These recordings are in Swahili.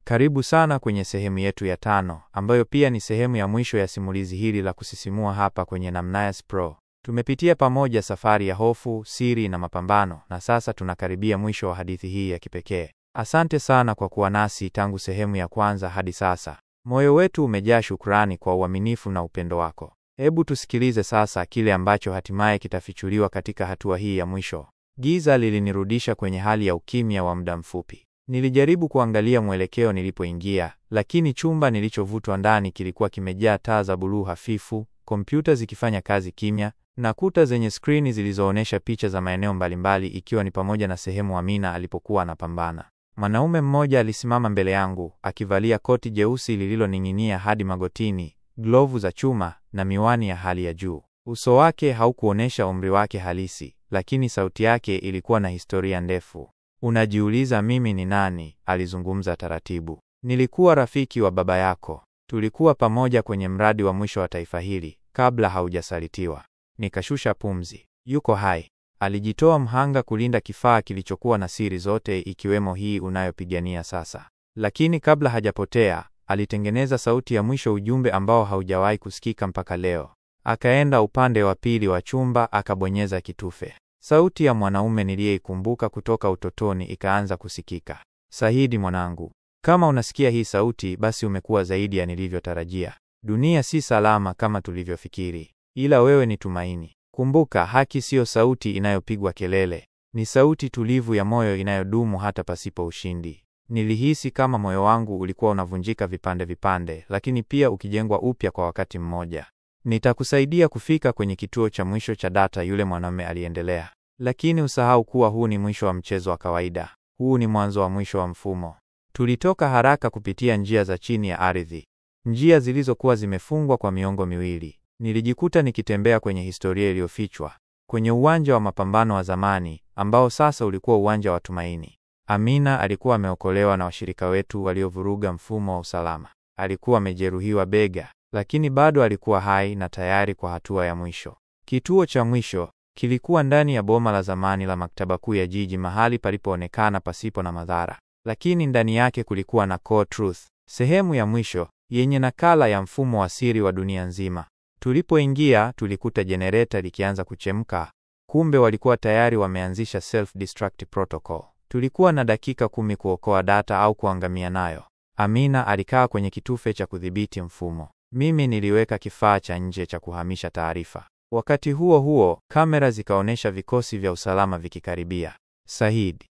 Karibu sana kwenye sehemu yetu ya 5, ambayo pia ni sehemu ya mwisho ya simulizi hili la kusisimua hapa kwenye Namnayas Pro. Tumepitia pamoja safari ya hofu, siri na mapambano, na sasa tunakaribia mwisho wa hadithi hii ya kipekee. Asante sana kwa kuwa nasi tangu sehemu ya kwanza hadi sasa. Moyo wetu umejaa shukrani kwa uaminifu na upendo wako. Hebu tusikilize sasa kile ambacho hatimaye kitafichuliwa katika hatua hii ya mwisho. Giza lilinirudisha kwenye hali ya ukimya wa muda mfupi. Nilijaribu kuangalia mwelekeo nilipoingia, lakini chumba nilichovutwa ndani kilikuwa kimejaa taa za buluu hafifu, kompyuta zikifanya kazi kimya, na kuta zenye skrini zilizoonesha picha za maeneo mbalimbali, ikiwa ni pamoja na sehemu Amina alipokuwa anapambana. Mwanaume mmoja alisimama mbele yangu, akivalia koti jeusi lililoning'inia hadi magotini, glovu za chuma na miwani ya hali ya juu. Uso wake haukuonesha umri wake halisi, lakini sauti yake ilikuwa na historia ndefu. Unajiuliza mimi ni nani? Alizungumza taratibu. Nilikuwa rafiki wa baba yako. Tulikuwa pamoja kwenye mradi wa mwisho wa taifa hili, kabla haujasalitiwa. Nikashusha pumzi. Yuko hai. Alijitoa mhanga kulinda kifaa kilichokuwa na siri zote, ikiwemo hii unayopigania sasa. Lakini kabla hajapotea, alitengeneza sauti ya mwisho, ujumbe ambao haujawahi kusikika mpaka leo. Akaenda upande wa pili wa chumba, akabonyeza kitufe. Sauti ya mwanaume niliyeikumbuka kutoka utotoni ikaanza kusikika. Saidi mwanangu, kama unasikia hii sauti, basi umekuwa zaidi ya nilivyotarajia. Dunia si salama kama tulivyofikiri, ila wewe ni tumaini. Kumbuka, haki siyo sauti inayopigwa kelele, ni sauti tulivu ya moyo inayodumu hata pasipo ushindi. Nilihisi kama moyo wangu ulikuwa unavunjika vipande vipande, lakini pia ukijengwa upya kwa wakati mmoja. Nitakusaidia kufika kwenye kituo cha mwisho cha data, yule mwanamume aliendelea. Lakini usahau kuwa huu ni mwisho wa mchezo wa kawaida. Huu ni mwanzo wa mwisho wa mfumo. Tulitoka haraka kupitia njia za chini ya ardhi, njia zilizokuwa zimefungwa kwa miongo miwili. Nilijikuta nikitembea kwenye historia iliyofichwa, kwenye uwanja wa mapambano wa zamani, ambao sasa ulikuwa uwanja wa tumaini. Amina alikuwa ameokolewa na washirika wetu waliovuruga mfumo wa usalama. Alikuwa amejeruhiwa bega, lakini bado alikuwa hai na tayari kwa hatua ya mwisho. Kituo cha mwisho kilikuwa ndani ya boma la zamani la maktaba kuu ya jiji, mahali palipoonekana pasipo na madhara. Lakini ndani yake kulikuwa na Core Truth, sehemu ya mwisho yenye nakala ya mfumo wa siri wa dunia nzima. Tulipoingia, tulikuta jenereta likianza kuchemka. Kumbe walikuwa tayari wameanzisha self-destruct protocol. Tulikuwa na dakika 10 kuokoa data au kuangamia nayo. Amina alikaa kwenye kitufe cha kudhibiti mfumo. Mimi niliweka kifaa cha nje cha kuhamisha taarifa. Wakati huo huo, kamera zikaonesha vikosi vya usalama vikikaribia. Said,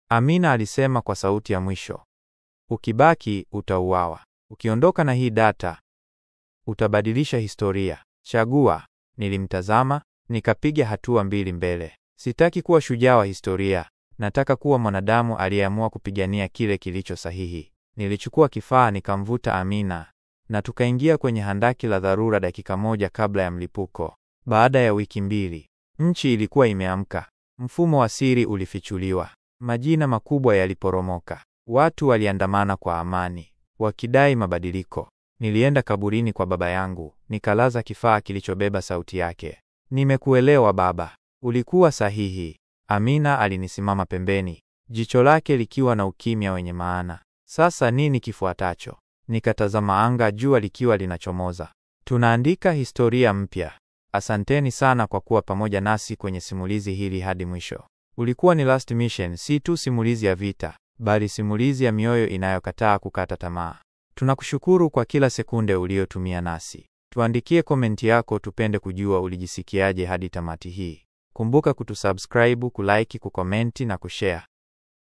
Amina alisema kwa sauti ya mwisho, ukibaki utauawa. Ukiondoka na hii data, utabadilisha historia. Chagua. Nilimtazama, nikapiga hatua 2 mbele. Sitaki kuwa shujaa wa historia, nataka kuwa mwanadamu aliyeamua kupigania kile kilicho sahihi. Nilichukua kifaa, nikamvuta Amina, na tukaingia kwenye handaki la dharura dakika 1 kabla ya mlipuko. Baada ya wiki 2, nchi ilikuwa imeamka. Mfumo wa siri ulifichuliwa. Majina makubwa yaliporomoka. Watu waliandamana kwa amani, wakidai mabadiliko. Nilienda kaburini kwa baba yangu, nikalaza kifaa kilichobeba sauti yake. Nimekuelewa baba, ulikuwa sahihi. Amina alinisimama pembeni, jicho lake likiwa na ukimya wenye maana. Sasa nini kifuatacho? Nikatazama anga, jua likiwa linachomoza. Tunaandika historia mpya. Asanteni sana kwa kuwa pamoja nasi kwenye simulizi hili hadi mwisho. Ulikuwa ni Last Mission, si tu simulizi ya vita, bali simulizi ya mioyo inayokataa kukata tamaa. Tunakushukuru kwa kila sekunde uliyotumia nasi. Tuandikie komenti yako, tupende kujua ulijisikiaje hadi tamati hii. Kumbuka kutusubscribe, kulike, kukomenti na kushare.